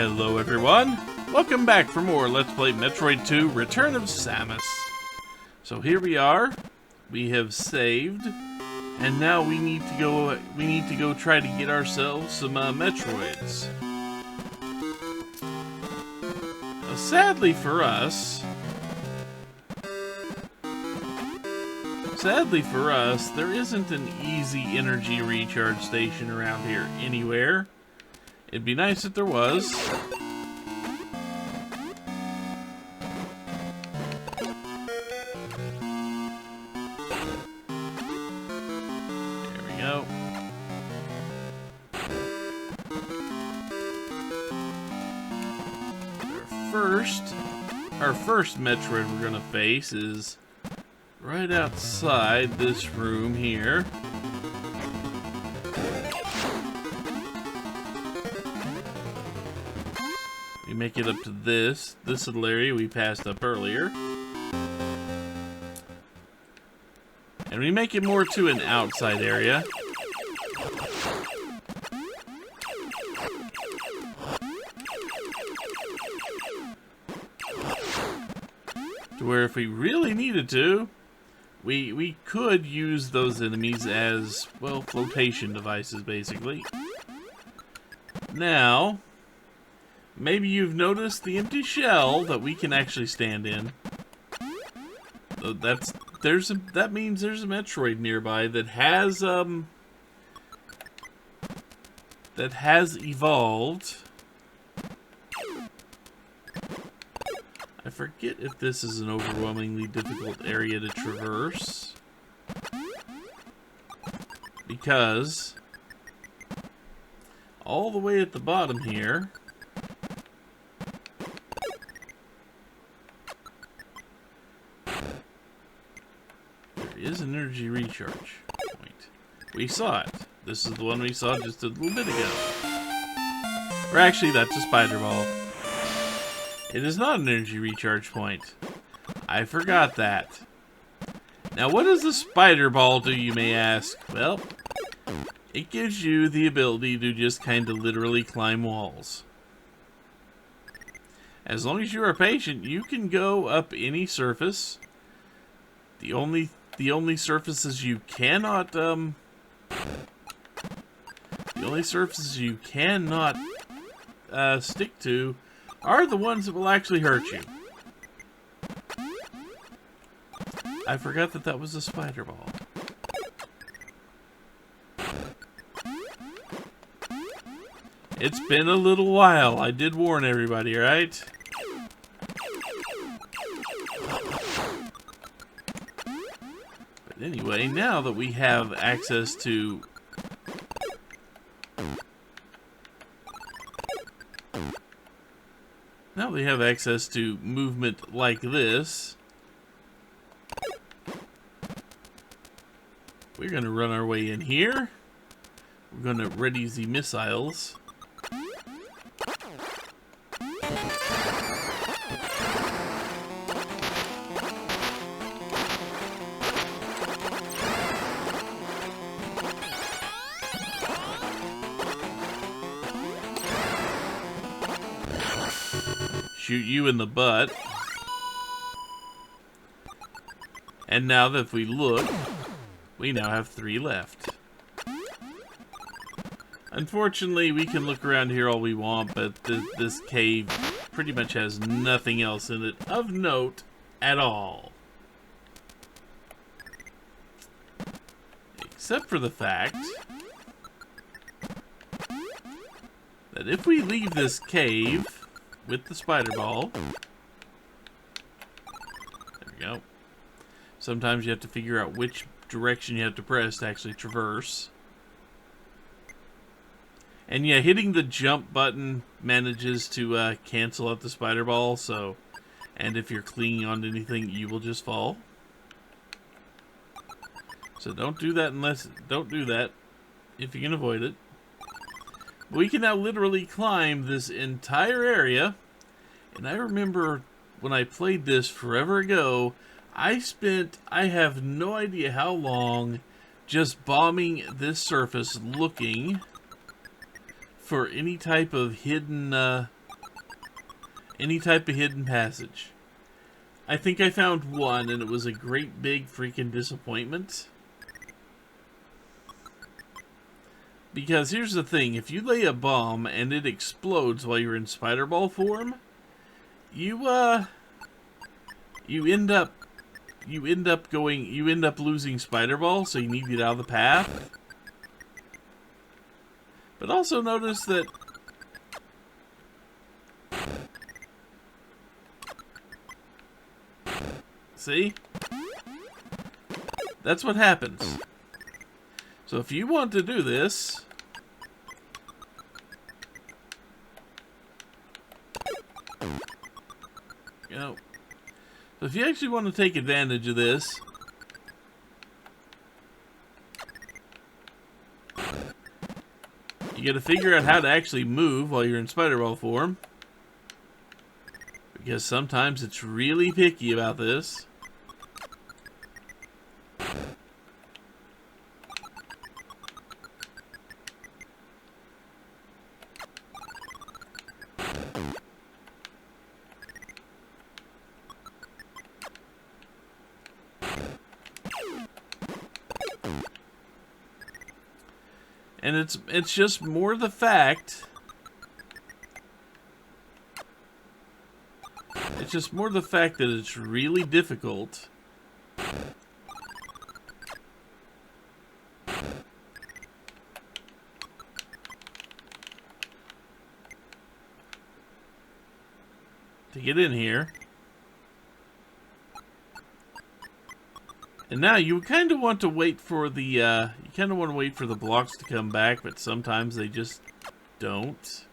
Hello everyone! Welcome back for more Let's Play Metroid 2 Return of Samus. So here we are. We have saved. And now we need to go try to get ourselves some Metroids. Sadly for us, there isn't an easy energy recharge station around here anywhere. It'd be nice if there was. There we go. Our first Metroid we're gonna face is right outside this room here. We make it up to this little area we passed up earlier. And we make it more to an outside area. To where if we really needed to, we could use those enemies as, well, flotation devices, basically. Now, maybe you've noticed the empty shell that we can actually stand in. That means there's a Metroid nearby that has evolved. I forget if this is an overwhelmingly difficult area to traverse, because all the way at the bottom here there is an energy recharge point. We saw it. This is the one we saw just a little bit ago. Or actually, that's a spider ball. It is not an energy recharge point. I forgot that. Now, what does the spider ball do, you may ask? Well, it gives you the ability to just kind of literally climb walls. As long as you are patient, you can go up any surface. The only surfaces you cannot stick to are the ones that will actually hurt you. I forgot that was a spider ball. It's been a little while. I did warn everybody, right? But anyway, now that we have access to movement like this, we're going to run our way in here. We're going to ready the missiles. Shoot you in the butt. And now that if we look, we now have 3 left. Unfortunately, we can look around here all we want, but this cave pretty much has nothing else in it of note at all. Except for the fact that if we leave this cave with the spider ball, there we go. Sometimes you have to figure out which direction you have to press to actually traverse. And yeah, hitting the jump button manages to cancel out the spider ball, so, and if you're clinging onto anything, you will just fall. So don't do that if you can avoid it. We can now literally climb this entire area, and I remember when I played this forever ago, I have no idea how long just bombing this surface looking for any type of hidden Any type of hidden passage. I think I found one, and it was a great big freaking disappointment. Because here's the thing, if you lay a bomb and it explodes while you're in spider ball form, you end up losing spider ball, so you need to get out of the path. But also notice that see? That's what happens. So if you want to do this, so if you actually want to take advantage of this, you got to figure out how to actually move while you're in spider ball form, because sometimes it's really picky about this. And it's just more the fact. It's just more the fact that it's really difficult to get in here. And now you kind of want to wait for the blocks to come back, but sometimes they just don't.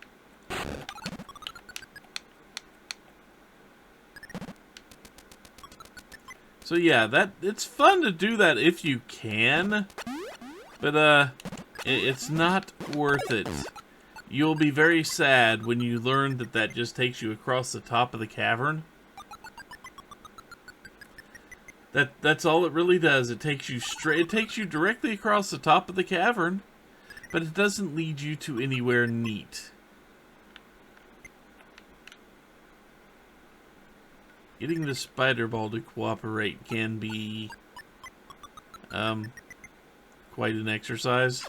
So yeah, it's fun to do that if you can, but it's not worth it. You'll be very sad when you learn that just takes you across the top of the cavern. That's all it really does. It takes you directly across the top of the cavern, but it doesn't lead you to anywhere neat. Getting the spider ball to cooperate can be quite an exercise.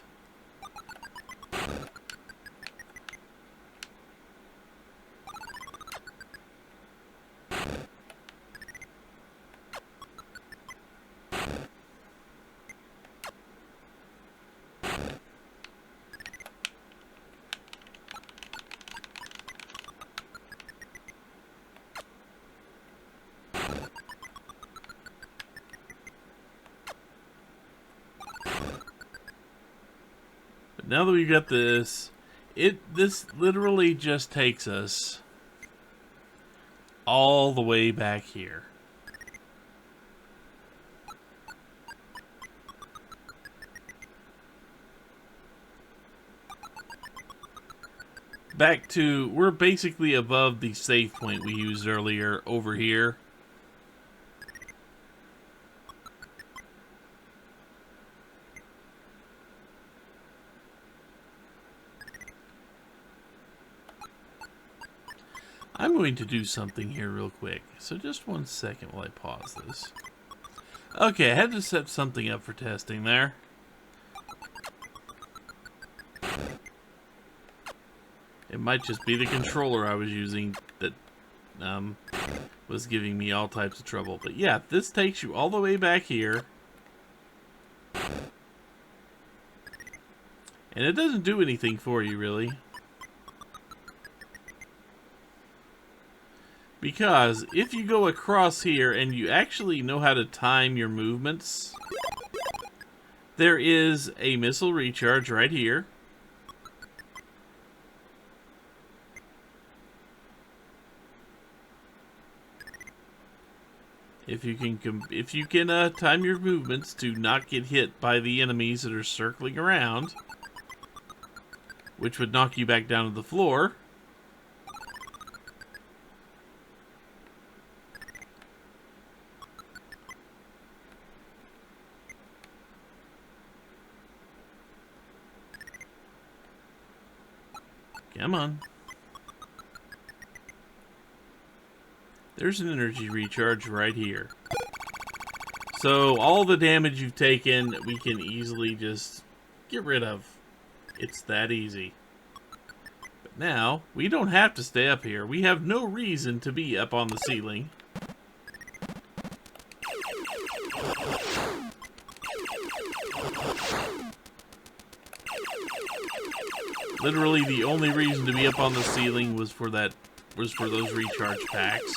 Now that we've got this literally just takes us all the way back here. Back to, we're basically above the save point we used earlier over here. I'm going to do something here real quick, so just 1 second while I pause this. Okay, I had to set something up for testing there. It might just be the controller I was using that was giving me all types of trouble. But yeah, this takes you all the way back here. And it doesn't do anything for you, really. Because if you go across here and you actually know how to time your movements, there is a missile recharge right here. If you can time your movements to not get hit by the enemies that are circling around, which would knock you back down to the floor. Come on. There's an energy recharge right here. So all the damage you've taken, we can easily just get rid of. It's that easy. But now, we don't have to stay up here. We have no reason to be up on the ceiling. Literally, the only reason to be up on the ceiling was for those recharge packs.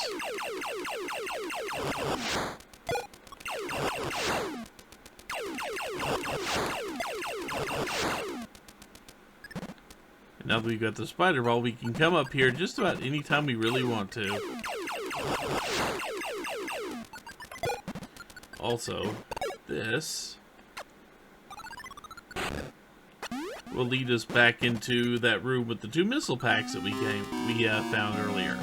And now that we've got the spider ball, we can come up here just about any time we really want to. Also, this will lead us back into that room with the 2 missile packs that we found earlier.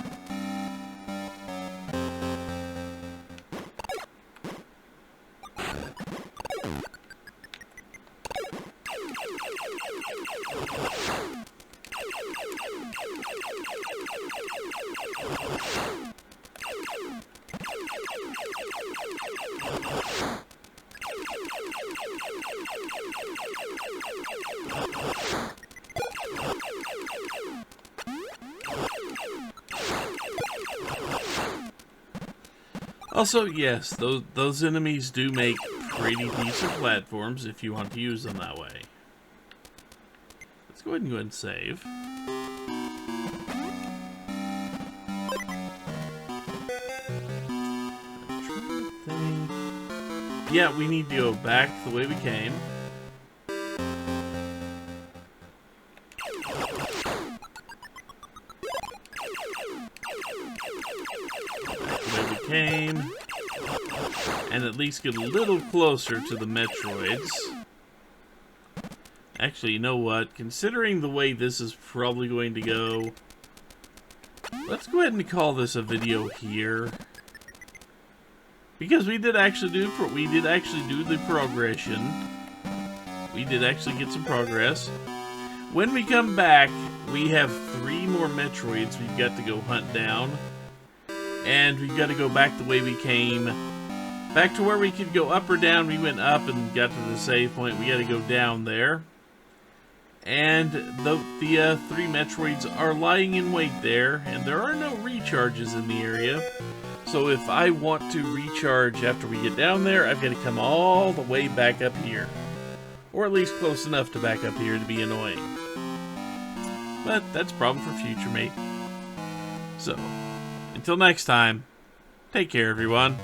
Also, yes, those enemies do make pretty decent platforms if you want to use them that way. Let's go ahead and save. Yeah, we need to go back the way we came. And at least get a little closer to the Metroids. Actually, you know what? Considering the way this is probably going to go, let's go ahead and call this a video here. Because we did actually do the progression. We did actually get some progress. When we come back, we have 3 more Metroids we've got to go hunt down. And we've got to go back the way we came. Back to where we could go up or down. We went up and got to the save point. We got to go down there. And the 3 Metroids are lying in wait there. And there are no recharges in the area. So if I want to recharge after we get down there, I've got to come all the way back up here. Or at least close enough to back up here to be annoying. But that's a problem for future me. So, until next time, take care everyone.